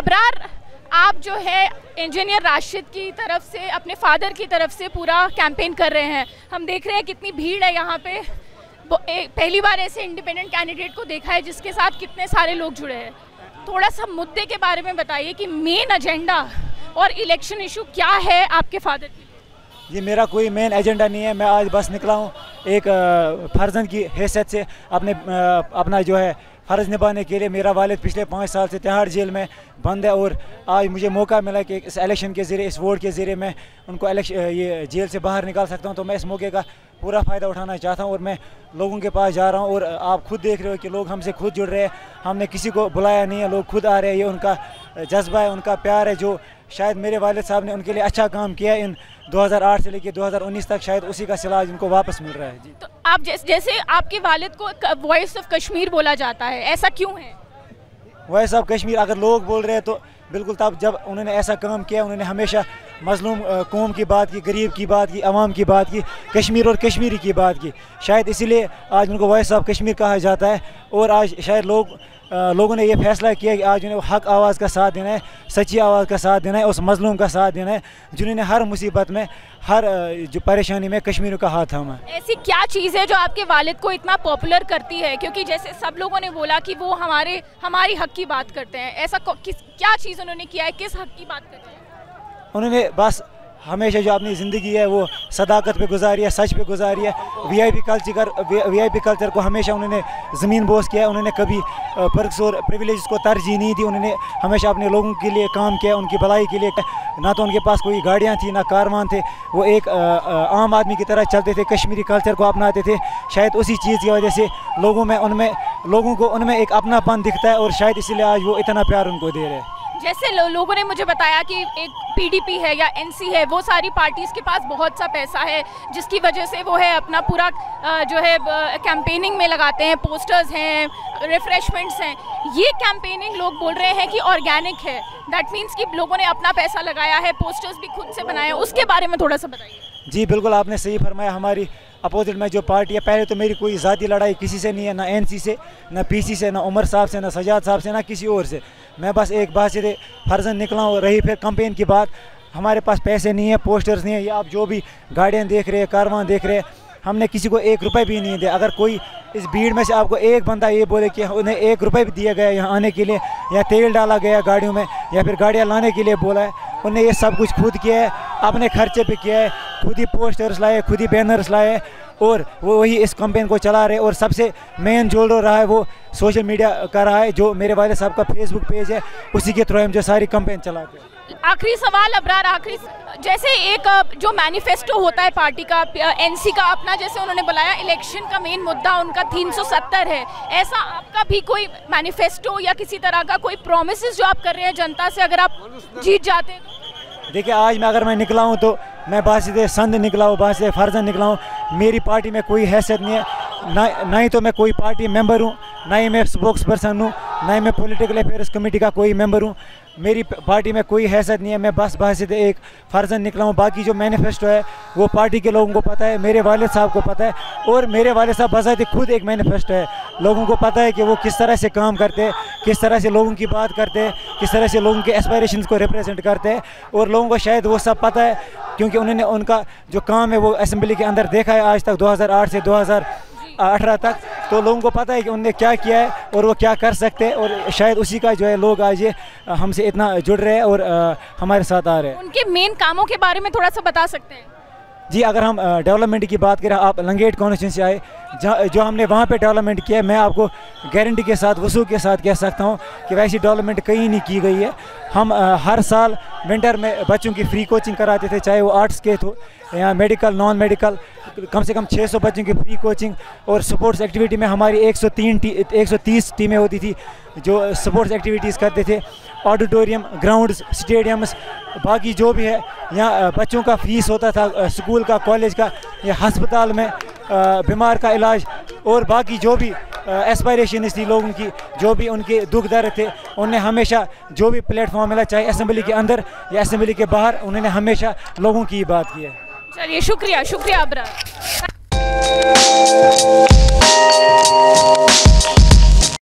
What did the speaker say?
ابرار آپ جو ہے انجینئر راشد کی طرف سے اپنے فادر کی طرف سے پورا کیمپین کر رہے ہیں. ہم دیکھ رہے ہیں کتنی بھیڑ ہے یہاں پہ. پہلی بار ایسے انڈیپینڈنٹ کینڈیڈیٹ کو دیکھا ہے جس کے ساتھ کتنے سارے لوگ جڑے ہیں. تھوڑا سا مدعے کے بارے میں بتائیے کہ مین ایجنڈا اور الیکشن ایشو کیا ہے آپ کے فادر کی؟ یہ میرا کوئی مین ایجنڈا نہیں ہے. میں آج بس نکلا ہوں ایک فرزند کی حیثیت سے اپنا جو ہے فرض نبھانے کے لیے. میرا والد پچھلے 5 سال سے تہاڑ جیل میں بند ہے اور آج مجھے موقع ملا کہ اس الیکشن کے ذریعے, اس ووٹ کے ذریعے میں ان کو یہ جیل سے باہر نکال سکتا ہوں. تو میں اس موقع کا پورا فائدہ اٹھانا چاہتا ہوں اور میں لوگوں کے پاس جا رہا ہوں. اور آپ خود دیکھ رہے ہو کہ لوگ ہم سے خود جڑ رہے ہیں. ہم نے کسی کو بلایا نہیں ہے, لوگ خود آ رہے ہیں. یہ ان کا جذبہ ہے, ان کا پیار ہے, جو شاید میرے والد صاحب نے ان کے لیے اچھا کام کیا ہے ان 2008 سے لے کے 2019 تک. شاید اسی کا صلہ ان کو واپس مل رہا ہے. جی, تو آپ جیسے آپ کے والد کو وائس آف کشمیر بولا جاتا ہے, ایسا کیوں ہے؟ وائس آف کشمیر اگر لوگ بول رہے ہیں تو بالکل, تب جب انہوں نے ایسا کام کیا, انہوں نے ہمیشہ مظلوم قوم کی بات کی, غریب کی بات کی, عوام کی بات کی, کشمیر اور کشمیری کی بات کی. شاید اسی لیے آج ان کو وائس آف کشمیر کہا جاتا ہے. اور آج شاید لوگوں نے یہ فیصلہ کیا کہ آج انہیں حق آواز کا ساتھ دینا ہے, سچی آواز کا ساتھ دینا ہے, اس مظلوم کا ساتھ دینا ہے جنہوں نے ہر مصیبت میں, ہر جو پریشانی میں کشمیریوں کا ہاتھ تھاما. ایسی کیا چیز ہے جو آپ کے والد کو اتنا پاپولر کرتی ہے؟ کیونکہ جیسے سب لوگوں نے بولا کہ وہ ہماری حق کی بات کرتے ہیں. ایسا کیا چیز انہوں نے کیا ہے, کس حق کی بات کرتے ہیں؟ انہوں نے بس ہمیشہ جو اپنی زندگی ہے وہ صداقت پہ گزاری ہے, سچ پہ گزاری ہے. وی آئی پی کلچر کو ہمیشہ انہوں نے زمین بوس کیا ہے. انہوں نے کبھی پرکس اور پریویلیجز کو ترجیح نہیں دی. انہوں نے ہمیشہ اپنے لوگوں کے لیے کام کیا, ان کی بھلائی کے لیے. نہ تو ان کے پاس کوئی گاڑیاں تھیں, نہ کاروان تھے. وہ ایک عام آدمی کی طرح چلتے تھے, کشمیری کلچر کو اپناتے تھے. شاید اسی چیز کی وجہ سے لوگوں کو ان میں ایک اپنا پن دکھتا ہے, اور شاید اسی لیے آج وہ اتنا پیار ان کو دے رہے ہیں. جیسے لوگوں نے مجھے بتایا کہ ایک پی ڈی پی ہے یا این سی ہے, وہ ساری پارٹیز کے پاس بہت سا پیسہ ہے جس کی وجہ سے وہ ہے اپنا پورا جو ہے کیمپیننگ میں لگاتے ہیں, پوسٹرز ہیں, ریفریشمنٹس ہیں. یہ کیمپیننگ لوگ بول رہے ہیں کہ آرگینک ہے. دیٹ مینس کہ لوگوں نے اپنا پیسہ لگایا ہے, پوسٹرز بھی خود سے بنائے ہیں. اس کے بارے میں تھوڑا سا بتائیے. جی بالکل, آپ نے صحیح فرمایا. ہماری اپوزٹ میں جو پارٹی ہے, پہلے تو میری کوئی ذاتی لڑائی کسی سے نہیں ہے, نہ این سی سے, نہ پی سی سے, نہ عمر صاحب سے, نہ سجاد صاحب سے, نہ کسی اور سے. میں بس ایک بات سے فرزند نکلا ہوں. رہی پھر کمپین کی بات, ہمارے پاس پیسے نہیں ہیں, پوسٹرز نہیں ہیں. یہ آپ جو بھی گاڑیاں دیکھ رہے ہیں, کاروان دیکھ رہے ہیں, ہم نے کسی کو 1 روپے بھی نہیں دیا. اگر کوئی اس بھیڑ میں سے آپ کو ایک بندہ یہ بولے کہ انہیں 1 روپے بھی دیا گیا یہاں آنے کے لیے, یا تیل ڈالا گیا گاڑیوں میں, یا پھر گاڑیاں لانے کے لیے بولا ہے, انہیں یہ سب کچھ خود کیا ہے, اپنے خرچے پہ کیا ہے. خود ہی پوسٹرز لائے, خود ہی بینرز لائے, اور وہی اس کمپین کو چلا رہے. اور سب سے مین جو رہا ہے وہ سوشل میڈیا کا رہا ہے, جو میرے والد صاحب کا فیس بک پیج ہے, اسی کے تھرو ہم جو ساری کمپین چلاتے ہیں. آخری سوال ابرار, جیسے ایک جو مینیفیسٹو ہوتا ہے پارٹی کا, این سی کا اپنا, جیسے انہوں نے بلایا الیکشن کا مین مدعا ان کا 370 ہے, ایسا آپ کا بھی کوئی مینیفیسٹو یا کسی طرح کا کوئی پرومسز جو آپ کر رہے ہیں جنتا سے, اگر آپ جیت جاتے ہیں؟ دیکھیں, آج اگر میں نکلا ہوں تو میں باسط سند نکلا ہوں, باسط فرزند نکلا ہوں. میری پارٹی میں کوئی حیثیت نہیں ہے, نہ ہی تو میں کوئی پارٹی ممبر ہوں, نہ ہی میں اسپوکس پرسن ہوں, نہ ہی میں پولیٹیکل افیئرس کمیٹی کا کوئی ممبر ہوں. میری پارٹی میں کوئی حیثیت نہیں ہے. میں بس باسط ایک فرزند نکلا ہوں. باقی جو مینیفیسٹو ہے وہ پارٹی کے لوگوں کو پتہ ہے, میرے والد صاحب کو پتہ ہے, اور میرے والد صاحب بذات خود ایک مینیفیسٹو ہے. لوگوں کو پتہ ہے کہ وہ کس طرح سے کام کرتے ہیں, کس طرح سے لوگوں کی بات کرتے ہیں, کس طرح سے لوگوں کے ایسپائریشنز کو ریپریزنٹ کرتے ہیں. اور لوگوں کو شاید وہ سب پتہ ہے کیونکہ انہوں نے ان کا جو کام ہے وہ اسمبلی کے اندر دیکھا ہے آج تک, 2008 سے 2018 تک. تو لوگوں کو پتہ ہے کہ انہوں نے کیا کیا ہے اور وہ کیا کر سکتے ہیں, اور شاید اسی کا جو ہے لوگ آج یہ ہم سے اتنا جڑ رہے ہیں اور ہمارے ساتھ آ رہے ہیں. ان کے مین کاموں کے بارے میں تھوڑا سا بتا سکتے ہیں؟ جی, اگر ہم ڈیولپمنٹ کی بات کریں, آپ لنگیٹ کانسٹیچوئنسی آئے, جو ہم نے وہاں پہ ڈیولپمنٹ کیا ہے, میں آپ کو گارنٹی کے ساتھ, وثوق کے ساتھ کہہ سکتا ہوں کہ ویسی ڈیولپمنٹ کہیں نہیں کی گئی ہے. ہم ہر سال ونٹر میں بچوں کی فری کوچنگ کراتے تھے, چاہے وہ آرٹس کے ہو یا میڈیکل, نان میڈیکل. کم سے کم 600 بچوں کی فری کوچنگ. اور سپورٹس ایکٹیویٹی میں ہماری 130 ٹیمیں ہوتی تھی جو سپورٹس ایکٹیویٹیز کرتے تھے. آڈیٹوریم, گراؤنڈز, اسٹیڈیمز, باقی جو بھی ہے, یہاں بچوں کا فیس ہوتا تھا اسکول کا, کالج کا, یا ہسپتال میں بیمار کا علاج, اور باقی جو بھی ایسپائریشنز تھی لوگوں کی, جو بھی ان کے دکھ درد تھے, انہوں نے ہمیشہ جو بھی پلیٹ فارم ملا, چاہے اسمبلی کے اندر یا اسمبلی کے باہر, انہوں نے ہمیشہ لوگوں کی بات کی ہے. چلیے, شکریہ ابرار.